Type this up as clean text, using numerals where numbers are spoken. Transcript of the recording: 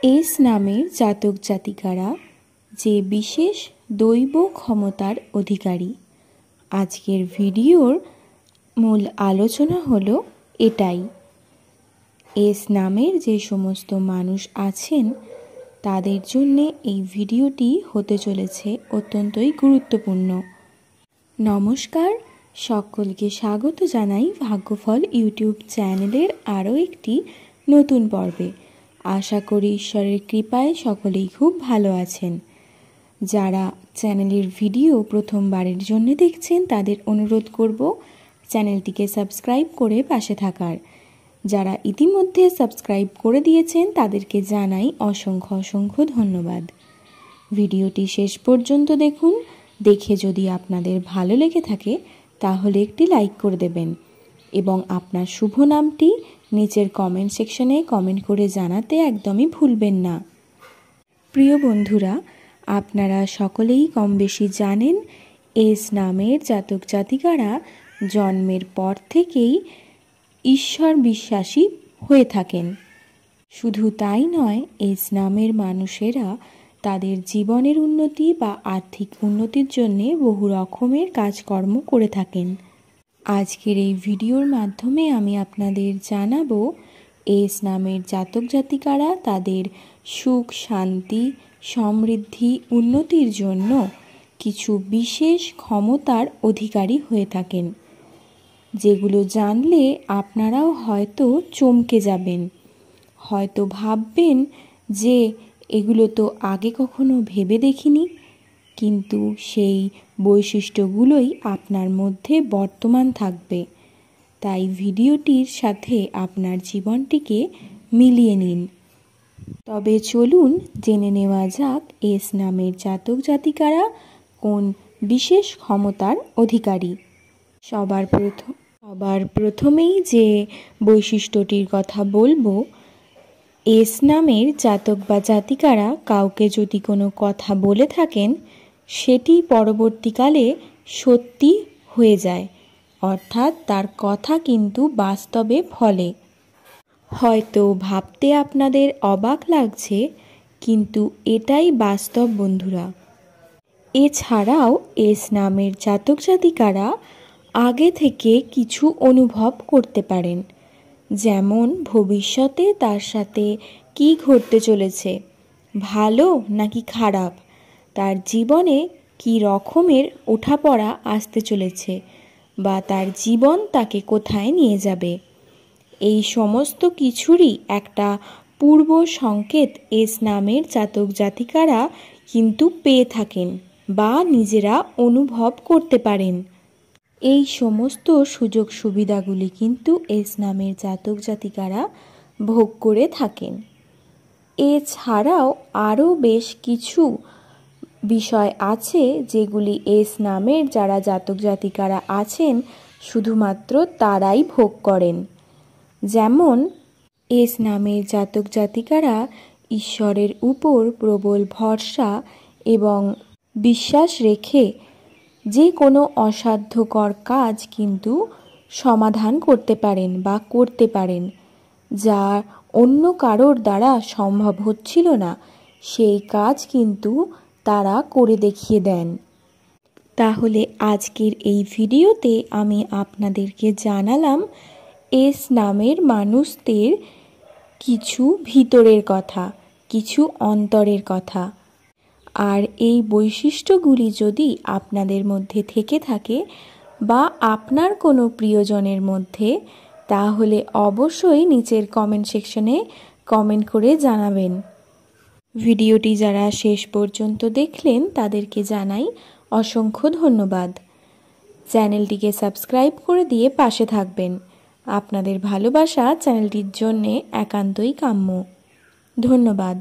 S নামের জাতক জাতিকারা যে বিশেষ দৈব ক্ষমতার অধিকারী। আজকের ভিডিওর মূল আলোচনা হলো এটাই। এস নামের যে সমস্ত মানুষ আছেন তাদের জন্যে এই ভিডিওটি হতে চলেছে অত্যন্তই গুরুত্বপূর্ণ। নমস্কার, সকলকে স্বাগত জানাই ভাগ্যফল ইউটিউব চ্যানেলের আরও একটি নতুন পর্বে। আশা করি ঈশ্বরের কৃপায় সকলেই খুব ভালো আছেন। যারা চ্যানেলের ভিডিও প্রথমবারের জন্য দেখছেন তাদের অনুরোধ করব চ্যানেলটিকে সাবস্ক্রাইব করে পাশে থাকার। যারা ইতিমধ্যে সাবস্ক্রাইব করে দিয়েছেন তাদেরকে জানাই অসংখ্য ধন্যবাদ। ভিডিওটি শেষ পর্যন্ত দেখুন। দেখে যদি আপনাদের ভালো লেগে থাকে তাহলে একটি লাইক করে দেবেন এবং আপনার শুভ নামটি নিচের কমেন্ট সেকশনে কমেন্ট করে জানাতে একদমই ভুলবেন না। প্রিয় বন্ধুরা, আপনারা সকলেই কম বেশি জানেন এস নামের জাতক জাতিকারা জন্মের পর থেকেই ঈশ্বর বিশ্বাসী হয়ে থাকেন। শুধু তাই নয়, এস নামের মানুষেরা তাদের জীবনের উন্নতি বা আর্থিক উন্নতির জন্য বহু রকমের কাজকর্ম করে থাকেন। আজকের এই ভিডিওর মাধ্যমে আমি আপনাদের জানাবো এস নামের জাতক জাতিকারা তাদের সুখ, শান্তি, সমৃদ্ধি, উন্নতির জন্য কিছু বিশেষ ক্ষমতার অধিকারী হয়ে থাকেন, যেগুলো জানলে আপনারাও হয়তো চমকে যাবেন। হয়তো ভাববেন যে এগুলো তো আগে কখনো ভেবে দেখিনি, কিন্তু সেই বৈশিষ্ট্যগুলোই আপনার মধ্যে বর্তমান থাকবে। তাই ভিডিওটির সাথে আপনার জীবনটিকে মিলিয়ে নিন। তবে চলুন জেনে নেওয়া যাক এস নামের জাতক জাতিকারা কোন বিশেষ ক্ষমতার অধিকারী। সবার প্রথমেই যে বৈশিষ্ট্যটির কথা বলবো, এস নামের জাতক বা জাতিকারা কাউকে যদি কোনো কথা বলে থাকেন সেটি পরবর্তীকালে সত্যি হয়ে যায়, অর্থাৎ তার কথা কিন্তু বাস্তবে ফলে। হয়তো ভাবতে আপনাদের অবাক লাগছে, কিন্তু এটাই বাস্তব বন্ধুরা। এছাড়াও এস নামের জাতক জাতিকারা আগে থেকে কিছু অনুভব করতে পারেন, যেমন ভবিষ্যতে তার সাথে কী ঘটতে চলেছে, ভালো নাকি খারাপ, তার জীবনে কী রকমের ওঠাপড়া আসতে চলেছে বা তার জীবন তাকে কোথায় নিয়ে যাবে। এই সমস্ত কিছুরই একটা পূর্ব সংকেত এস নামের জাতক জাতিকারা কিন্তু পেয়ে থাকেন বা নিজেরা অনুভব করতে পারেন। এই সমস্ত সুযোগ সুবিধাগুলি কিন্তু এস নামের জাতক জাতিকারা ভোগ করে থাকেন। এছাড়াও আরও বেশ কিছু বিষয় আছে যেগুলি এস নামের যারা জাতক জাতিকারা আছেন শুধুমাত্র তারাই ভোগ করেন। যেমন এস নামের জাতক জাতিকারা ঈশ্বরের উপর প্রবল ভরসা এবং বিশ্বাস রেখে যে কোনো অসাধ্যকর কাজ কিন্তু সমাধান করতে পারেন বা করতে পারেন, যা অন্য কারোর দ্বারা সম্ভব হচ্ছিল না সেই কাজ কিন্তু তারা করে দেখিয়ে দেন। তাহলে আজকের এই ভিডিওতে আমি আপনাদেরকে জানালাম এস নামের মানুষদের কিছু ভিতরের কথা, কিছু অন্তরের কথা। আর এই বৈশিষ্ট্যগুলি যদি আপনাদের মধ্যে থেকে থাকে বা আপনার কোনো প্রিয়জনের মধ্যে, তাহলে অবশ্যই নিচের কমেন্ট সেকশনে কমেন্ট করে জানাবেন। ভিডিওটি যারা শেষ পর্যন্ত দেখলেন তাদেরকে জানাই অসংখ্য ধন্যবাদ। চ্যানেলটিকে সাবস্ক্রাইব করে দিয়ে পাশে থাকবেন। আপনাদের ভালোবাসা চ্যানেলটির জন্যে একান্তই কাম্য। ধন্যবাদ।